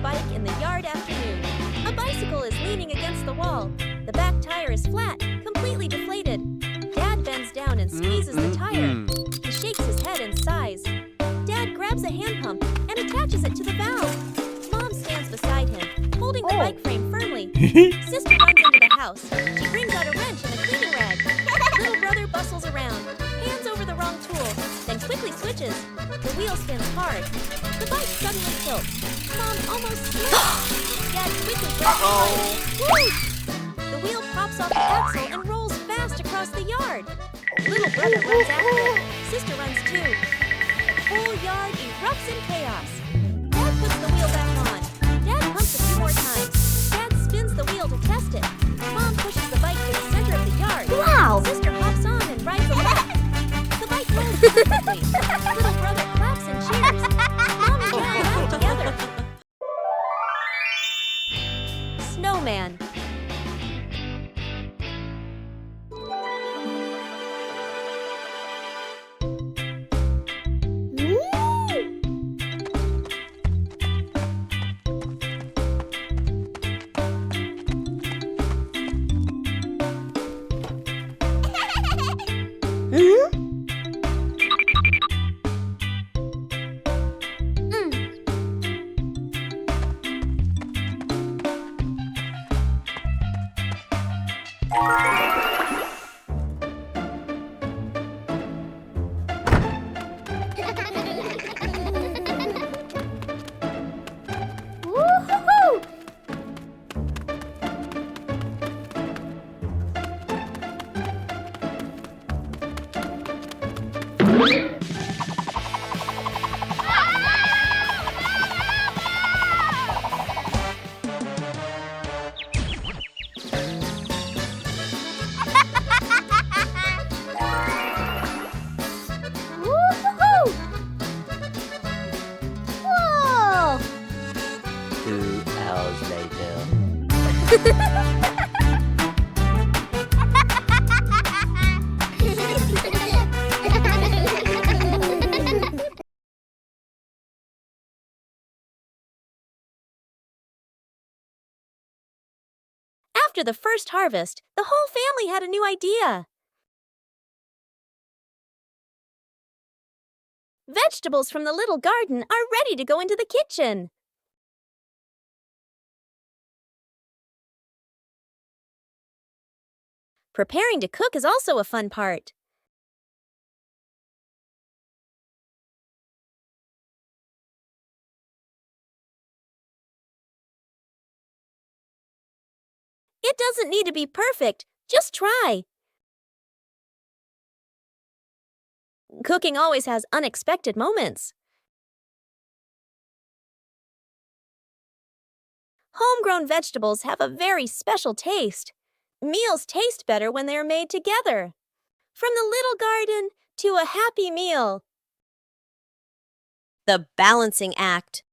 bike in the yard afternoon. A bicycle is leaning against the wall. The back tire is flat, completely deflated. Dad bends down and squeezes the tire. He shakes his head and sighs. Dad grabs a hand pump and attaches it to the valve. Mom stands beside him, holding the bike frame firmly. Sister runs into the house. She brings out a wrench and a cleaning rag. Little brother bustles around, hands over the wrong tool, then quickly switches. The wheel spins hard. The bike suddenly tilts. Mom almost slips. Dad quickly grabs the bike. Woo! The wheel pops off the axle and rolls fast across the yard. Little brother runs after it. Sister runs too. The whole yard erupts in chaos. Dad puts the wheel back on. Dad pumps a few more times. Dad spins the wheel to test it. Mom pushes the bike to the center of the yard. Wow! Sister hops on and rides along. The bike rolls perfectly. Little brother claps and cheers. Mom and Dad laugh together. Snowman. Woo-hoo-hoo! 2 hours later. After the first harvest, the whole family had a new idea. Vegetables from the little garden are ready to go into the kitchen. Preparing to cook is also a fun part. It doesn't need to be perfect, just try. Cooking always has unexpected moments. Homegrown vegetables have a very special taste. Meals taste better when they are made together. From the little garden to a happy meal. The balancing act.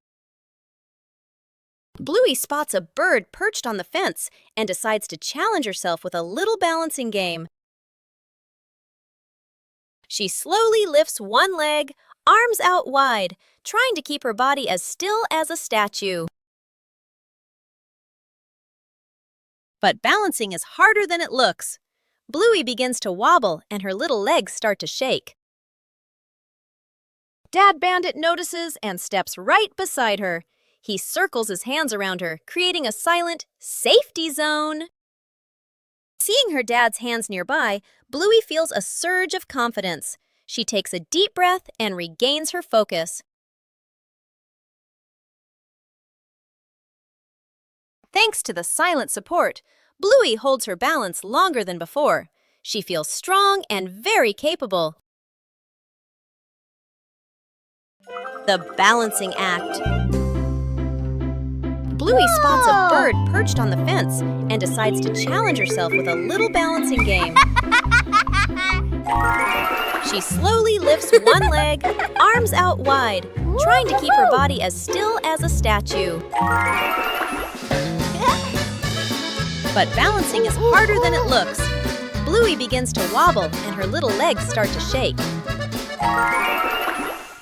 Bluey spots a bird perched on the fence and decides to challenge herself with a little balancing game. She slowly lifts one leg, arms out wide, trying to keep her body as still as a statue. But balancing is harder than it looks. Bluey begins to wobble and her little legs start to shake. Dad Bandit notices and steps right beside her. He circles his hands around her, creating a silent safety zone. Seeing her dad's hands nearby, Bluey feels a surge of confidence. She takes a deep breath and regains her focus. Thanks to the silent support, Bluey holds her balance longer than before. She feels strong and very capable. The balancing act. Bluey spots a bird perched on the fence and decides to challenge herself with a little balancing game. She slowly lifts one leg, arms out wide, trying to keep her body as still as a statue. But balancing is harder than it looks. Bluey begins to wobble and her little legs start to shake.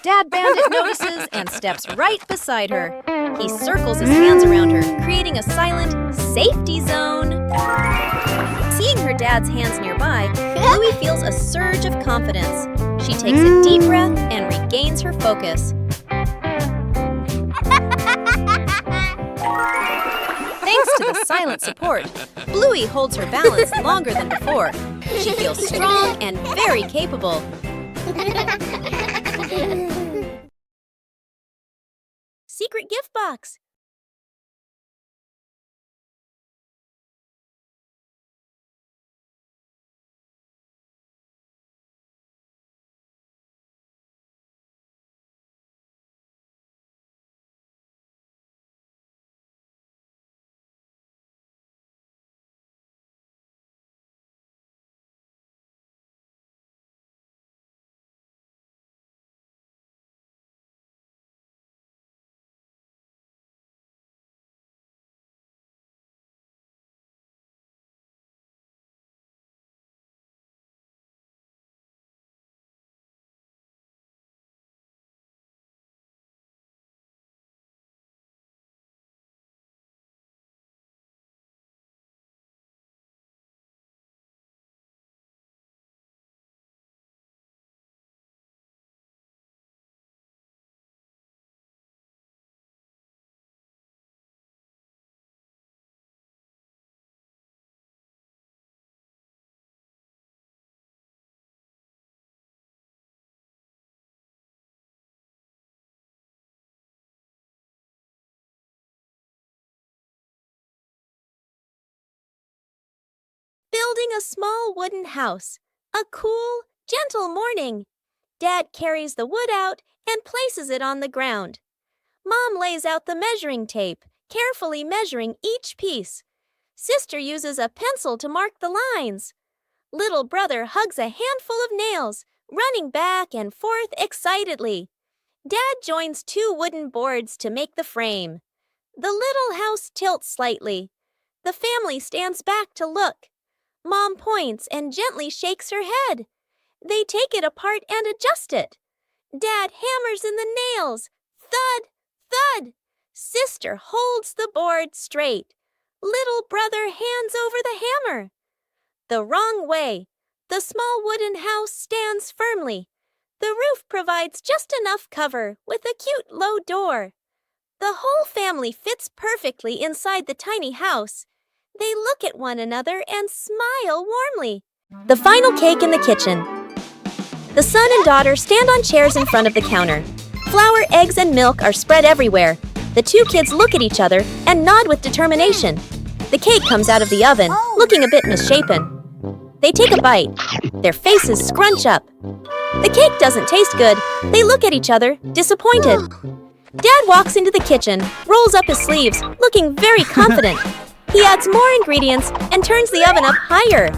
Dad Bandit notices and steps right beside her. He circles his hands around her, creating a silent safety zone. Seeing her dad's hands nearby, Bluey feels a surge of confidence. She takes a deep breath and regains her focus. Thanks to the silent support, Bluey holds her balance longer than before. She feels strong and very capable. Secret gift box. Building a small wooden house. A cool, gentle morning. Dad carries the wood out and places it on the ground. Mom lays out the measuring tape, carefully measuring each piece. Sister uses a pencil to mark the lines. Little brother hugs a handful of nails, running back and forth excitedly. Dad joins two wooden boards to make the frame. The little house tilts slightly. The family stands back to look. Mom points and gently shakes her head. They take it apart and adjust it. Dad hammers in the nails. Thud, thud. Sister holds the board straight. Little brother hands over the hammer. The wrong way. The small wooden house stands firmly. The roof provides just enough cover with a cute low door. The whole family fits perfectly inside the tiny house. They look at one another and smile warmly. The final cake in the kitchen. The son and daughter stand on chairs in front of the counter. Flour, eggs, and milk are spread everywhere. The two kids look at each other and nod with determination. The cake comes out of the oven, looking a bit misshapen. They take a bite. Their faces scrunch up. The cake doesn't taste good. They look at each other, disappointed. Dad walks into the kitchen, rolls up his sleeves, looking very confident. He adds more ingredients and turns the oven up higher.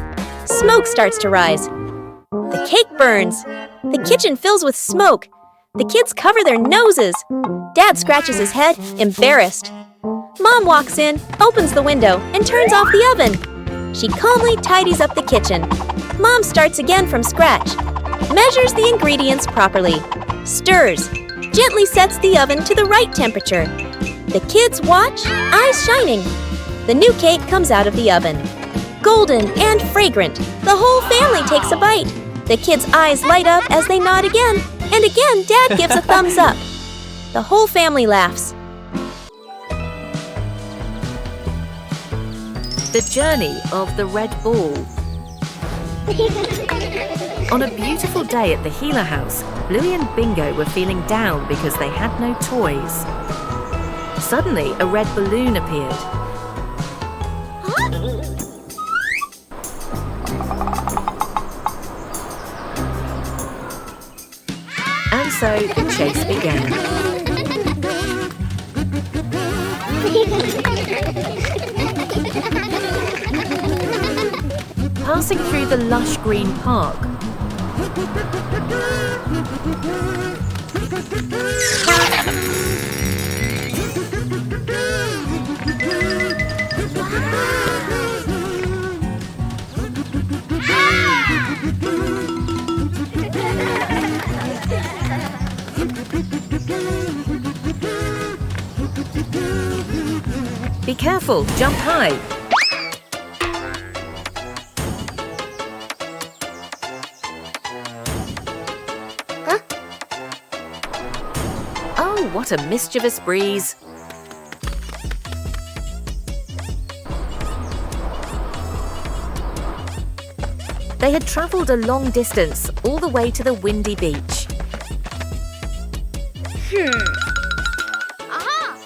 Smoke starts to rise. The cake burns. The kitchen fills with smoke. The kids cover their noses. Dad scratches his head, embarrassed. Mom walks in, opens the window, and turns off the oven. She calmly tidies up the kitchen. Mom starts again from scratch. Measures the ingredients properly. Stirs. Gently sets the oven to the right temperature. The kids watch, eyes shining. The new cake comes out of the oven. Golden and fragrant, the whole family takes a bite. The kids' eyes light up as they nod again, and again Dad gives a thumbs up. The whole family laughs. The journey of the red ball. On a beautiful day at the Healer house, Bluey and Bingo were feeling down because they had no toys. Suddenly, a red balloon appeared. And so the chase began. Passing through the lush green park, Be careful, jump high. Huh? Oh, what a mischievous breeze. They had travelled a long distance, all the way to the windy beach. Aha!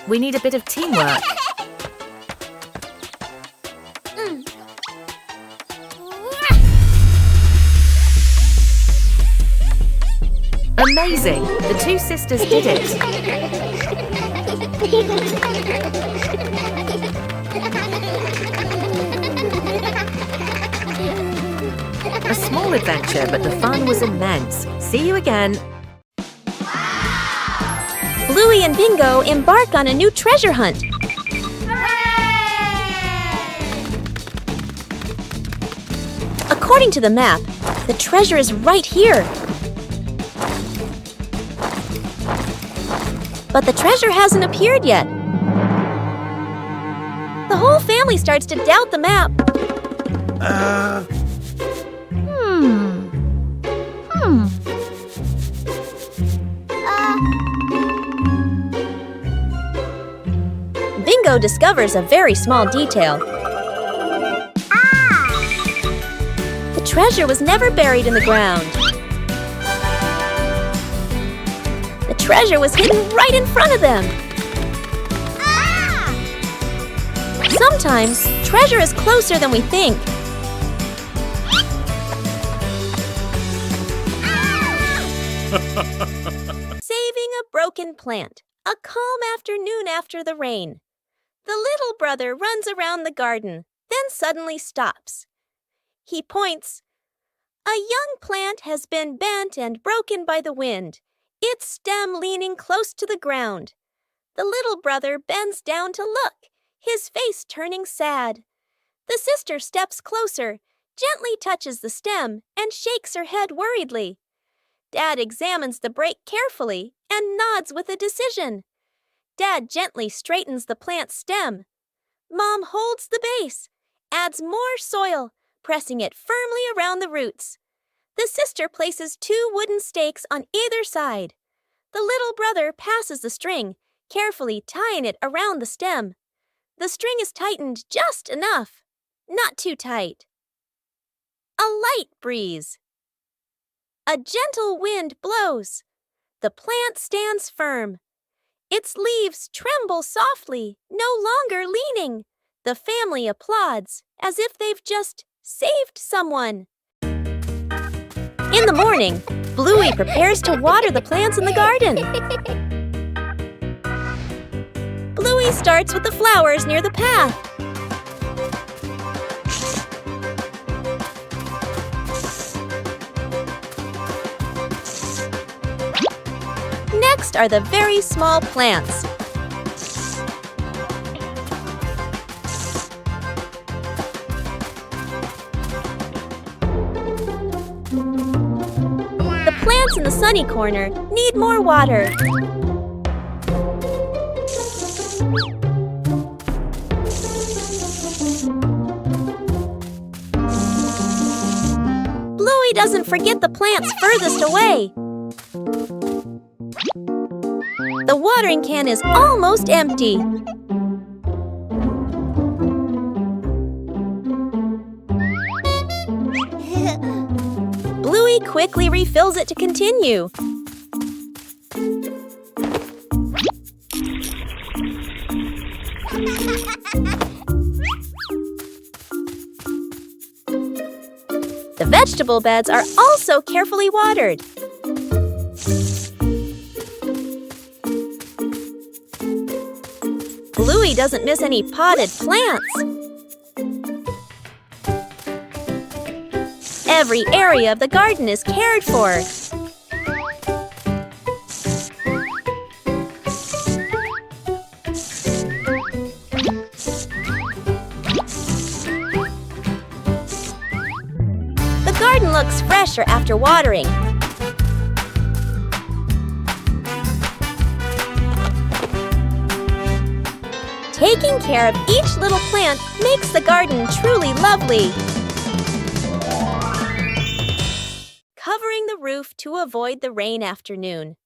We need a bit of teamwork. Amazing! The two sisters did it. A small adventure, but the fun was immense. See you again. Bluey and Bingo embark on a new treasure hunt. According to the map, the treasure is right here. But the treasure hasn't appeared yet. The whole family starts to doubt the map. Bingo discovers a very small detail. The treasure was never buried in the ground. The treasure was hidden right in front of them. Sometimes, treasure is closer than we think. Saving a broken plant. A calm afternoon after the rain. The little brother runs around the garden, then suddenly stops. He points. A young plant has been bent and broken by the wind, its stem leaning close to the ground. The little brother bends down to look, his face turning sad. The sister steps closer, gently touches the stem, and shakes her head worriedly. Dad examines the break carefully and nods with a decision. Dad gently straightens the plant's stem. Mom holds the base, adds more soil, pressing it firmly around the roots. The sister places 2 wooden stakes on either side. The little brother passes the string, carefully tying it around the stem. The string is tightened just enough, not too tight. A light breeze. A gentle wind blows. The plant stands firm. Its leaves tremble softly, no longer leaning. The family applauds, as if they've just saved someone. In the morning, Bluey prepares to water the plants in the garden. Bluey starts with the flowers near the path. Next are the very small plants. The plants in the sunny corner need more water. Bluey doesn't forget the plants furthest away. The watering can is almost empty. Bluey quickly refills it to continue. The vegetable beds are also carefully watered. Bluey doesn't miss any potted plants. Every area of the garden is cared for. The garden looks fresher after watering. Taking care of each little plant makes the garden truly lovely. Covering the roof to avoid the rain afternoon.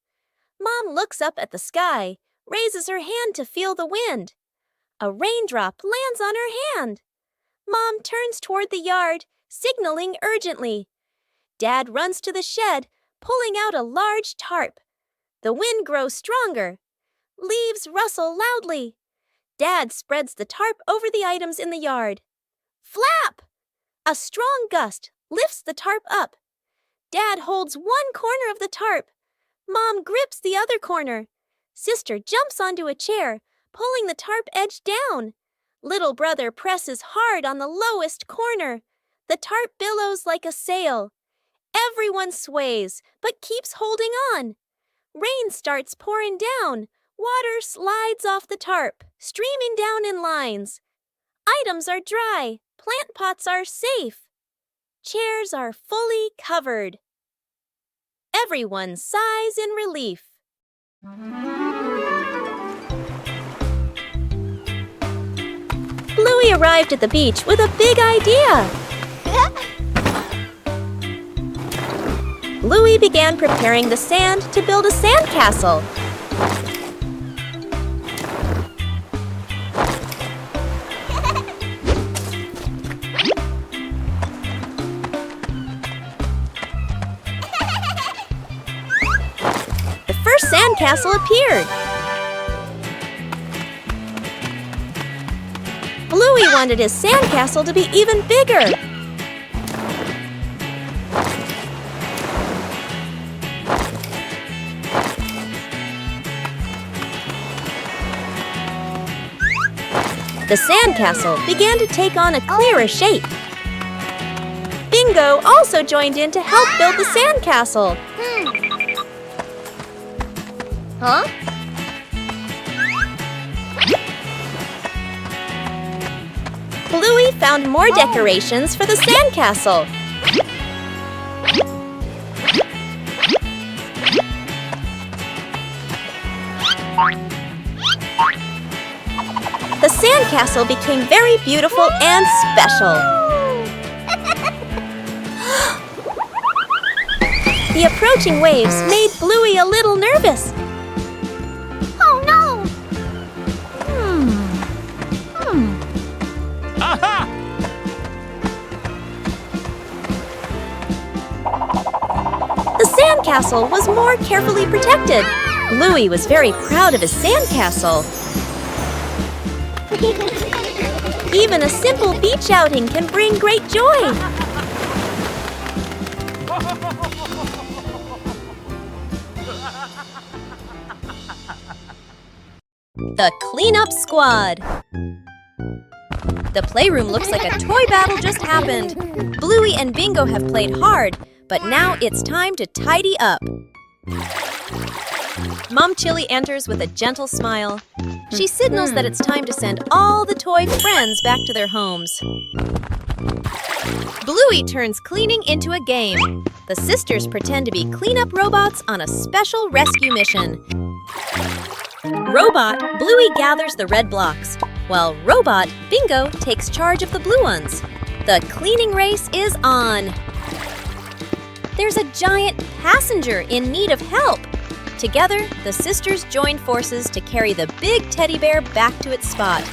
Mom looks up at the sky, raises her hand to feel the wind. A raindrop lands on her hand. Mom turns toward the yard, signaling urgently. Dad runs to the shed, pulling out a large tarp. The wind grows stronger. Leaves rustle loudly. Dad spreads the tarp over the items in the yard. Flap! A strong gust lifts the tarp up. Dad holds one corner of the tarp. Mom grips the other corner. Sister jumps onto a chair, pulling the tarp edge down. Little brother presses hard on the lowest corner. The tarp billows like a sail. Everyone sways, but keeps holding on. Rain starts pouring down. Water slides off the tarp, streaming down in lines. Items are dry. Plant pots are safe. Chairs are fully covered. Everyone sighs in relief. Bluey arrived at the beach with a big idea. Bluey began preparing the sand to build a sandcastle. The first sandcastle appeared. Bluey wanted his sandcastle to be even bigger. The sandcastle began to take on a clearer shape. Bingo also joined in to help build the sandcastle. Huh? Bluey found more decorations for the sandcastle. The sandcastle became very beautiful and special. The approaching waves made Bluey a little nervous. Oh no! Aha! The sandcastle was more carefully protected. Bluey was very proud of his sandcastle. Even a simple beach outing can bring great joy. The Cleanup Squad. The playroom looks like a toy battle just happened. Bluey and Bingo have played hard, but now it's time to tidy up. Mom Chili enters with a gentle smile. She signals that it's time to send all the toy friends back to their homes. Bluey turns cleaning into a game. The sisters pretend to be cleanup robots on a special rescue mission. Robot, Bluey gathers the red blocks, while Robot, Bingo, takes charge of the blue ones. The cleaning race is on. There's a giant passenger in need of help. Together, the sisters join forces to carry the big teddy bear back to its spot.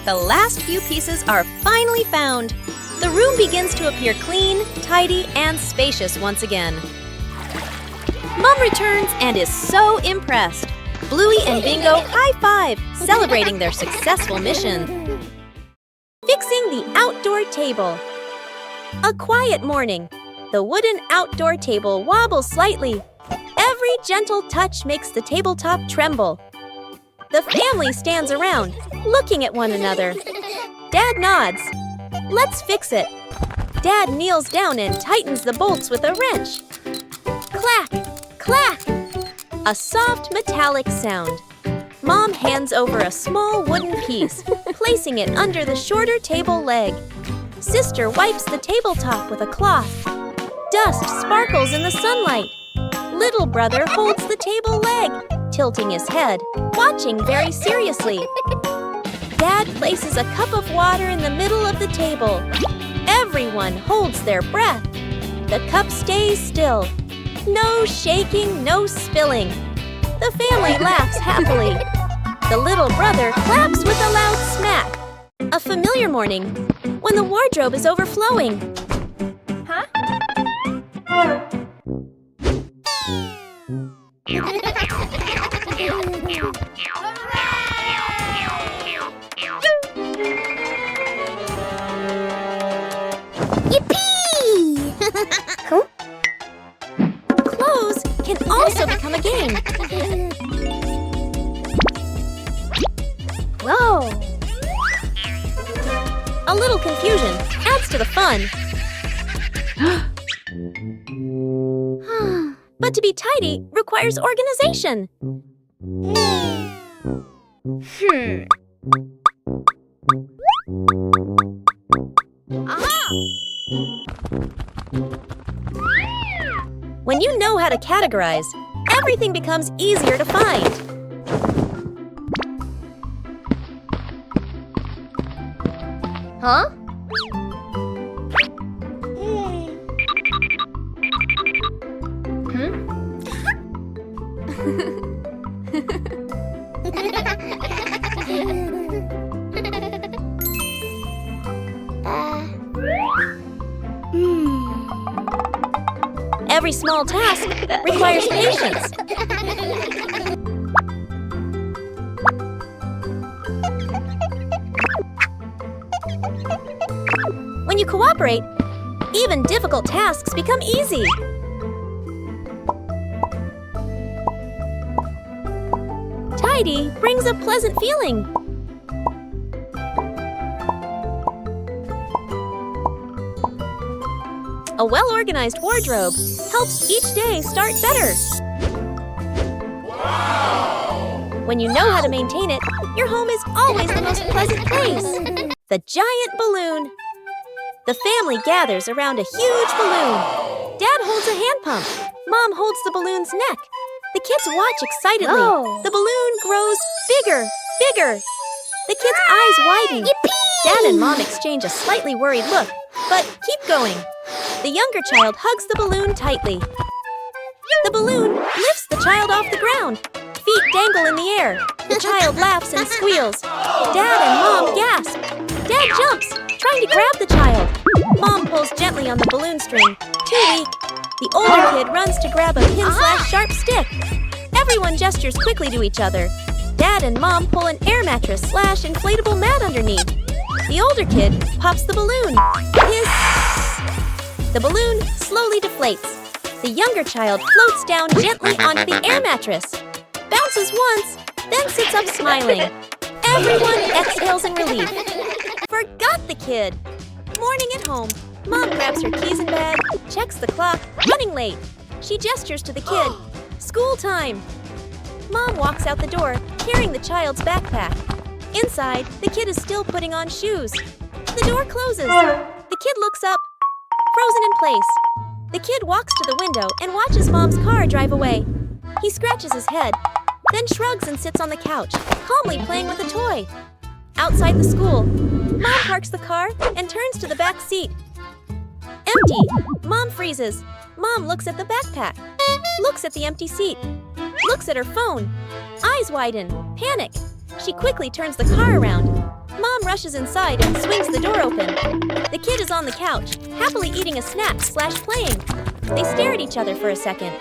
The last few pieces are finally found. The room begins to appear clean, tidy, and spacious once again. Mom returns and is so impressed. Bluey and Bingo high-five, celebrating their successful mission. Fixing the outdoor table. A quiet morning. The wooden outdoor table wobbles slightly. Every gentle touch makes the tabletop tremble. The family stands around, looking at one another. Dad nods. Let's fix it. Dad kneels down and tightens the bolts with a wrench. Clack, clack. A soft metallic sound. Mom hands over a small wooden piece, placing it under the shorter table leg. Sister wipes the tabletop with a cloth. Dust sparkles in the sunlight. Little brother holds the table leg, tilting his head, watching very seriously. Dad places a cup of water in the middle of the table. Everyone holds their breath. The cup stays still. No shaking, no spilling. The family laughs happily. The little brother claps with a loud smack. A familiar morning when the wardrobe is overflowing. Huh? Yippee! Huh? Clothes can also become a game. Whoa! A little confusion adds to the fun. But to be tidy requires organization. Aha! When you know how to categorize, everything becomes easier to find. Huh? Every small task requires patience. When you cooperate, even difficult tasks become easy. Tidy brings a pleasant feeling. A well-organized wardrobe helps each day start better. When you know how to maintain it, your home is always the most pleasant place. The giant balloon. The family gathers around a huge balloon. Dad holds a hand pump. Mom holds the balloon's neck. The kids watch excitedly. Whoa. The balloon grows bigger, bigger. The kids' eyes widen. Yippee! Dad and Mom exchange a slightly worried look, but keep going. The younger child hugs the balloon tightly. The balloon lifts the child off the ground. Feet dangle in the air. The child laughs and squeals. Dad and Mom gasp. Dad jumps, trying to grab the child. Mom pulls gently on the balloon string. Too weak. The older kid runs to grab a pin/sharp stick. Everyone gestures quickly to each other. Dad and Mom pull an air mattress/inflatable mat underneath. The older kid pops the balloon. Hiss! The balloon slowly deflates. The younger child floats down gently onto the air mattress. Bounces once, then sits up smiling. Everyone exhales in relief. Forgot the kid. Morning at home. Mom grabs her keys and bag, checks the clock, running late. She gestures to the kid. School time. Mom walks out the door, carrying the child's backpack. Inside, the kid is still putting on shoes. The door closes. The kid looks up, frozen in place. The kid walks to the window and watches Mom's car drive away. He scratches his head, then shrugs and sits on the couch, calmly playing with a toy. Outside the school, Mom parks the car and turns to the back seat. Empty. Mom freezes. Mom looks at the backpack, looks at the empty seat, looks at her phone. Eyes widen. Panic. She quickly turns the car around. Mom rushes inside and swings the door open. The kid is on the couch, happily eating a snack/playing. They stare at each other for a second.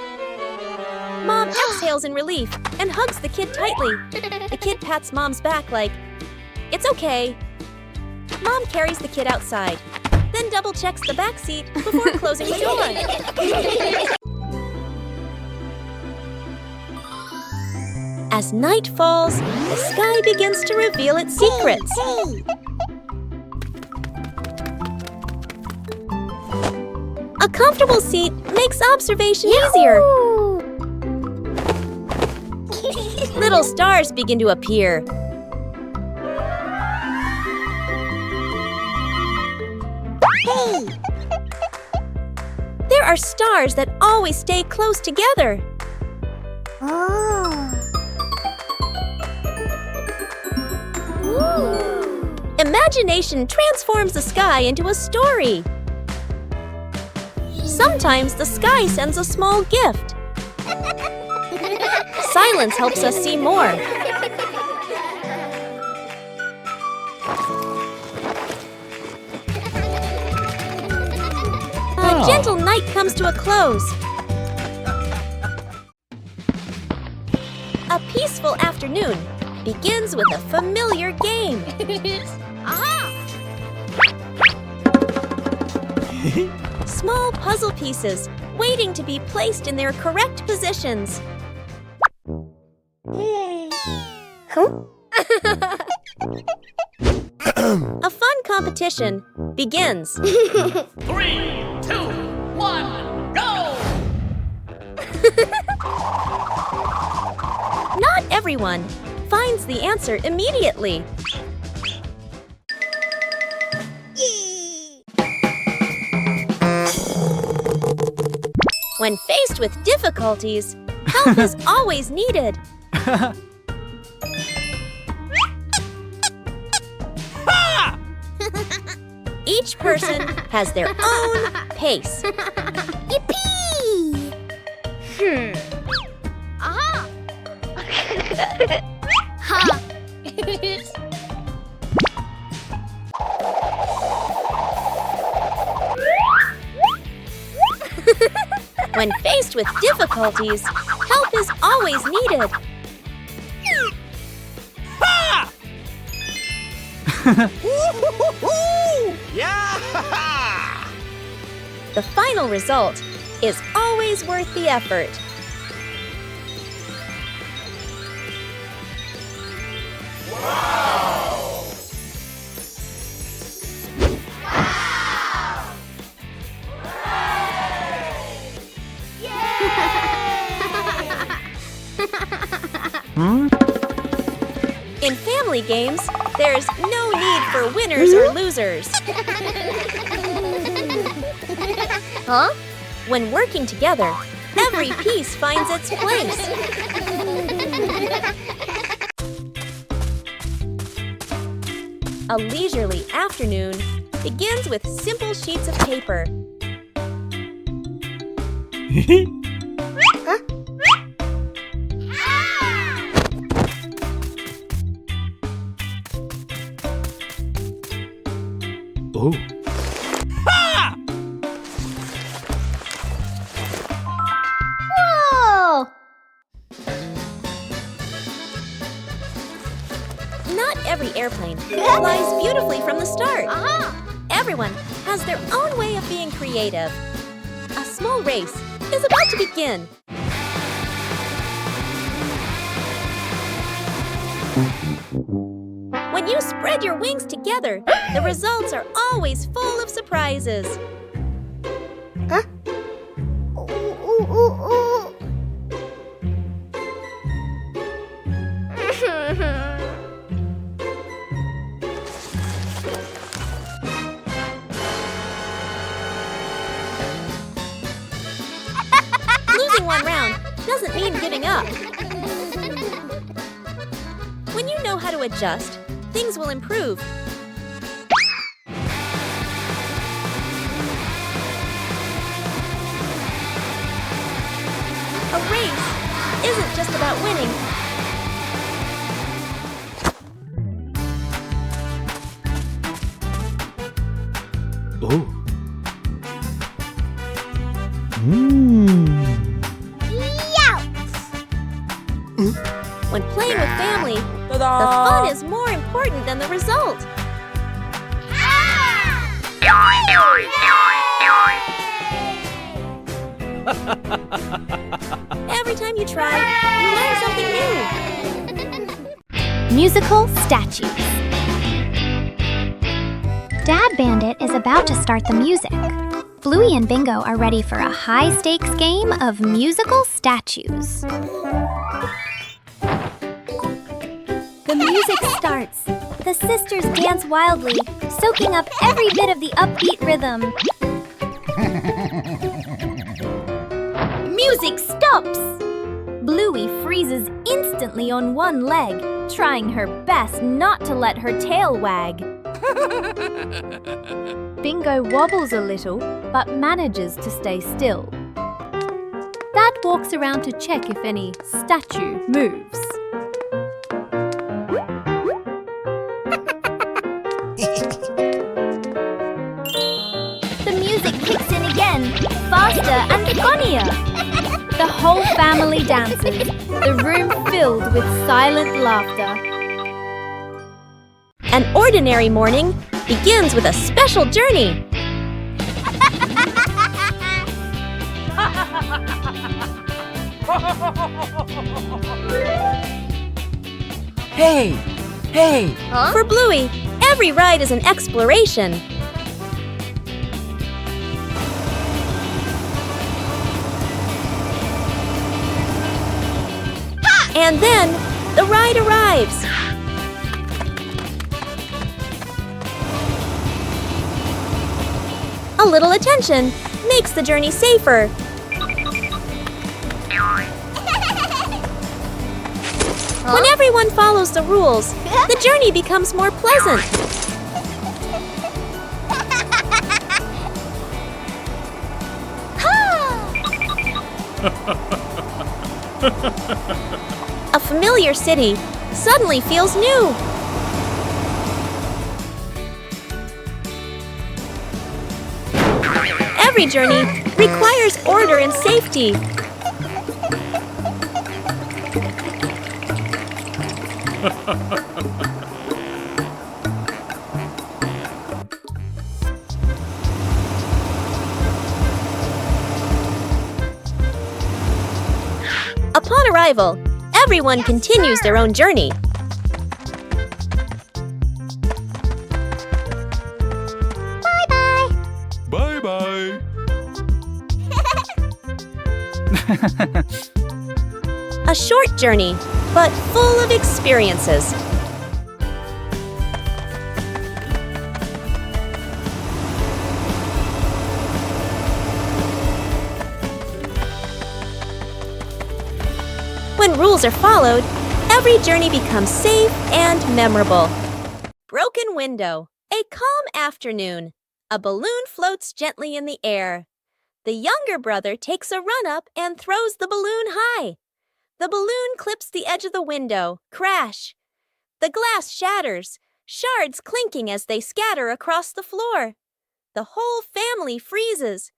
Mom exhales in relief and hugs the kid tightly. The kid pats Mom's back like, "It's okay." Mom carries the kid outside, then double-checks the back seat before closing the door. As night falls, the sky begins to reveal its secrets. A comfortable seat makes observation easier. Little stars begin to appear. There are stars that always stay close together. Ooh. Imagination transforms the sky into a story. Sometimes the sky sends a small gift. Silence helps us see more. A gentle night comes to a close. A peaceful afternoon begins with a familiar game. Small puzzle pieces waiting to be placed in their correct positions. A fun competition begins. 3, 2, 1, go! Not everyone finds the answer immediately. When faced with difficulties, help is always needed. Each person has their own pace. Yippee! Ha! When faced with difficulties, help is always needed. Yeah! The final result is always worth the effort. In family games, there's no need for winners or losers. Huh? When working together, every piece finds its place. A leisurely afternoon begins with simple sheets of paper. Oh. Whoa! Not every airplane flies beautifully from the start. Everyone has their own way of being creative. A small race is about to begin. When you spread your wings together, the results are always full of surprises. Losing one round doesn't mean giving up. When you know how to adjust, things will improve. A race isn't just about winning. Oh. When playing with family, the fun is more important than the result. Every time you try, you learn something new. Musical statues. Dad Bandit is about to start the music. Bluey and Bingo are ready for a high-stakes game of musical statues. The music starts. The sisters dance wildly, soaking up every bit of the upbeat rhythm. Music stops! Bluey freezes instantly on one leg, trying her best not to let her tail wag. Bingo wobbles a little, but manages to stay still. Dad walks around to check if any statue moves. The music kicks in again, faster and funnier. The whole family dances, the room filled with silent laughter. An ordinary morning begins with a special journey. Hey! Hey! For Bluey, every ride is an exploration. And then, the ride arrives. A little attention makes the journey safer. When everyone follows the rules, the journey becomes more pleasant. A familiar city suddenly feels new. Every journey requires order and safety. Upon arrival, everyone continues their own journey. Bye-bye. A short journey, but full of experiences. When rules are followed, every journey becomes safe and memorable. Broken window. A calm afternoon. A balloon floats gently in the air. The younger brother takes a run up and throws the balloon high. The balloon clips the edge of the window. Crash! The glass shatters, shards clinking as they scatter across the floor. The whole family freezes.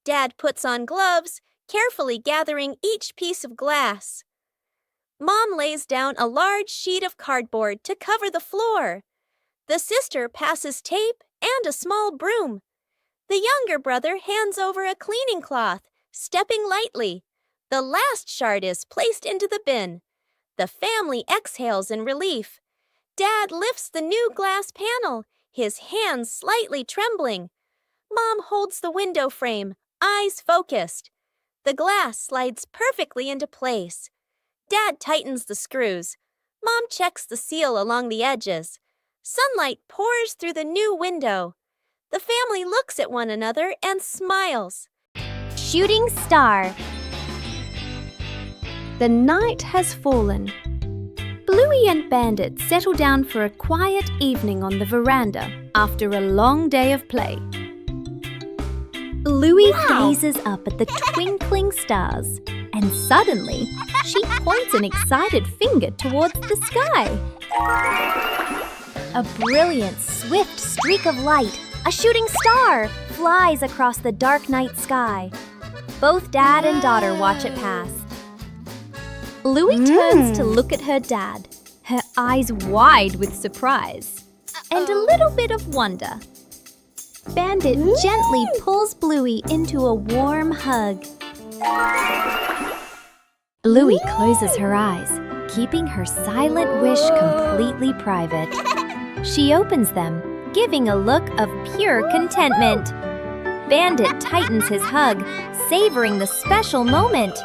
Dad puts on gloves, carefully gathering each piece of glass. Mom lays down a large sheet of cardboard to cover the floor. The sister passes tape and a small broom. The younger brother hands over a cleaning cloth, stepping lightly. The last shard is placed into the bin. The family exhales in relief. Dad lifts the new glass panel, his hands slightly trembling. Mom holds the window frame, eyes focused. The glass slides perfectly into place. Dad tightens the screws. Mom checks the seal along the edges. Sunlight pours through the new window. The family looks at one another and smiles. Shooting star. The night has fallen. Bluey and Bandit settle down for a quiet evening on the veranda after a long day of play. Bluey gazes up at the twinkling stars, and suddenly she points an excited finger towards the sky. A brilliant, swift streak of light, a shooting star, flies across the dark night sky. Both Dad and daughter watch it pass. Bluey turns to look at her dad, her eyes wide with surprise and a little bit of wonder. Bandit gently pulls Bluey into a warm hug. Bluey closes her eyes, keeping her silent wish completely private. She opens them, giving a look of pure contentment. Bandit tightens his hug, savoring the special moment.